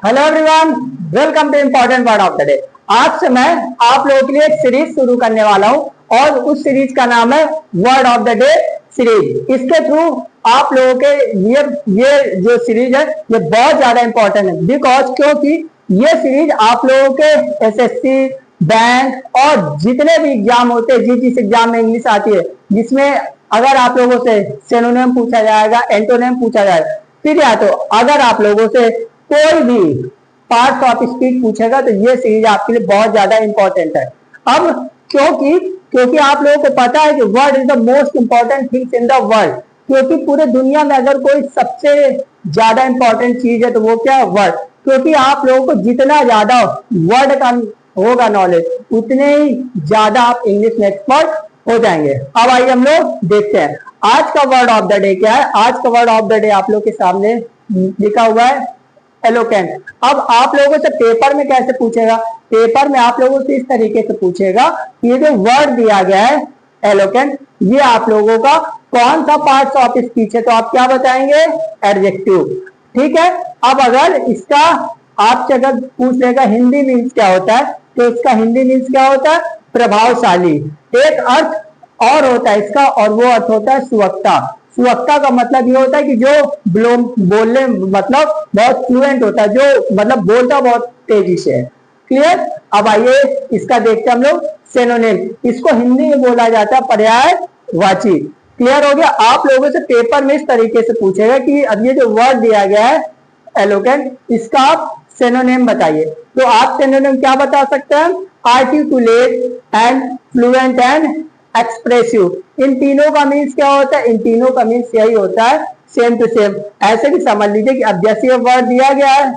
Hello everyone, welcome to important word of the day. आज से मैं आप लोगों के लिए एक सीरीज शुरू करने वाला हूं और उस सीरीज का नाम है word of the day series. इसके थ्रू आप लोगों के ये जो सीरीज है ये बहुत ज्यादा इंपॉर्टेंट है क्योंकि ये सीरीज आप लोगों के एसएससी, बैंक और जितने भी एग्जाम होते हैं जिस एग्जाम में इंग्लिश आती है, जिसमें अगर आप लोगों से सिनोनिम पूछा जाएगा, एंटोनिम पूछा जाएगा, ठीक है। तो अगर आप लोगों से कोई भी पार्ट ऑफ स्पीच पूछेगा तो ये सीरीज आपके लिए बहुत ज्यादा इंपॉर्टेंट है। अब क्योंकि आप लोगों को पता है कि word is the most important things in the world, क्योंकि पूरे दुनिया में अगर कोई सबसे ज्यादा इंपॉर्टेंट चीज है तो वो क्या है? वर्ड। क्योंकि आप लोगों को जितना ज्यादा वर्ड का होगा नॉलेज, उतने ही ज्यादा आप इंग्लिश में एक्सपर्ट हो जाएंगे। अब आइए हम लोग देखते हैं आज का वर्ड ऑफ द डे क्या है। आज का वर्ड ऑफ द डे आप लोग के सामने लिखा हुआ है एलोकेंट। अब आप लोगों से पेपर में कैसे पूछेगा? पेपर में आप लोगों से इस तरीके से पूछेगा कि ये जो वर्ड दिया गया है एलोकेंट, ये आप लोगों का कौन सा पार्ट ऑफ स्पीच है? तो आप क्या बताएंगे? एडजेक्टिव। ठीक है। अब अगर इसका आपसे अगर पूछ लेगा हिंदी मीन्स क्या होता है, तो इसका हिंदी मीन्स क्या होता है? प्रभावशाली। एक अर्थ और होता है इसका, और वो अर्थ होता है सुवक्ता। सुवक्ता का मतलब ये होता है कि जो बोलने मतलब बहुत फ्लुएंट होता है, जो मतलब बोलता बहुत तेजी से है। क्लियर। अब आइए इसका देखते हैं हम लोग सिनोनिम। इसको हिंदी में बोला जाता है पर्यायवाची। क्लियर हो गया। आप लोगों से पेपर में इस तरीके से पूछेगा कि अब ये जो वर्ड दिया गया है एलोकेंट, इसका आप सिनोनिम बताइए। तो आप सिनोनिम क्या बता सकते हैं? Articulate and fluent and expressive. इन तीनों का मीन्स क्या होता है? इन तीनों का मीन्स यही होता है, सेम टू सेम। ऐसे भी समझ लीजिए कि अब जैसे ये वर्ड दिया गया है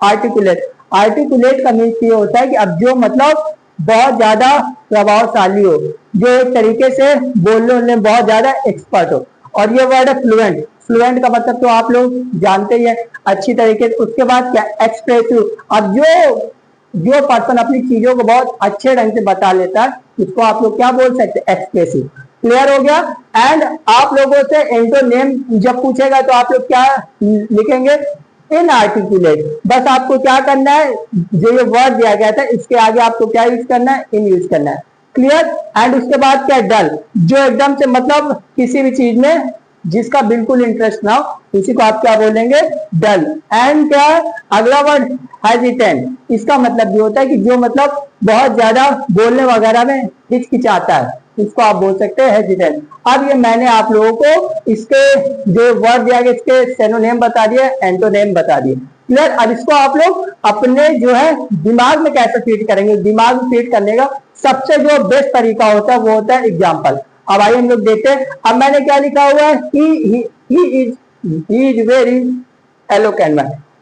आर्टिकुलेट, आर्टिकुलेट का मीन्स ये होता है कि अब जो मतलब बहुत ज्यादा प्रभावशाली हो, जो एक तरीके से बोलने में बहुत ज्यादा एक्सपर्ट हो। और ये वर्ड है फ्लुएंट। फ्लुएंट का मतलब तो आप लोग जानते ही है अच्छी तरीके से। उसके बाद क्या? एक्सप्रेसिव। अब जो पर्सन अपनी चीजों को बहुत अच्छे ढंग से बता लेता है, इसको आप लोग क्या बोल सकते हैं? एक्सप्रेसिव। क्लियर हो गया। एंड आप लोगों से एंटोनिम जब पूछेगा तो आप लोग क्या लिखेंगे? इनआर्टिकुलेट। बस आपको क्या करना है, जो ये वर्ड दिया गया था इसके आगे आपको क्या यूज करना है? इन यूज करना है। क्लियर। एंड उसके बाद क्या? डल। जो एकदम से मतलब किसी भी चीज में जिसका बिल्कुल इंटरेस्ट ना हो, उसी को आप क्या बोलेंगे? डल। एंड क्या है अगला वर्ड? हेजिटेंट। इसका मतलब ये होता है कि जो मतलब बहुत ज्यादा बोलने वगैरह में हिचकिचाता है, इसको आप बोल सकते हैं हेजिटेंट। अब ये मैंने आप लोगों को इसके जो वर्ड दिया गया इसके सिनोनिम बता दिए, एंटोनिम बता दिए। क्लियर। अब इसको आप लोग अपने जो है दिमाग में कैसे फीड करेंगे? दिमाग में फीड करने का सबसे जो बेस्ट तरीका होता है वो होता है एग्जाम्पल। अब आइए हम लोग देखते हैं। अब मैंने क्या लिखा हुआ है? He is very eloquent.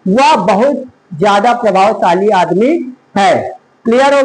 वह बहुत ज्यादा प्रभावशाली आदमी है। क्लियर हो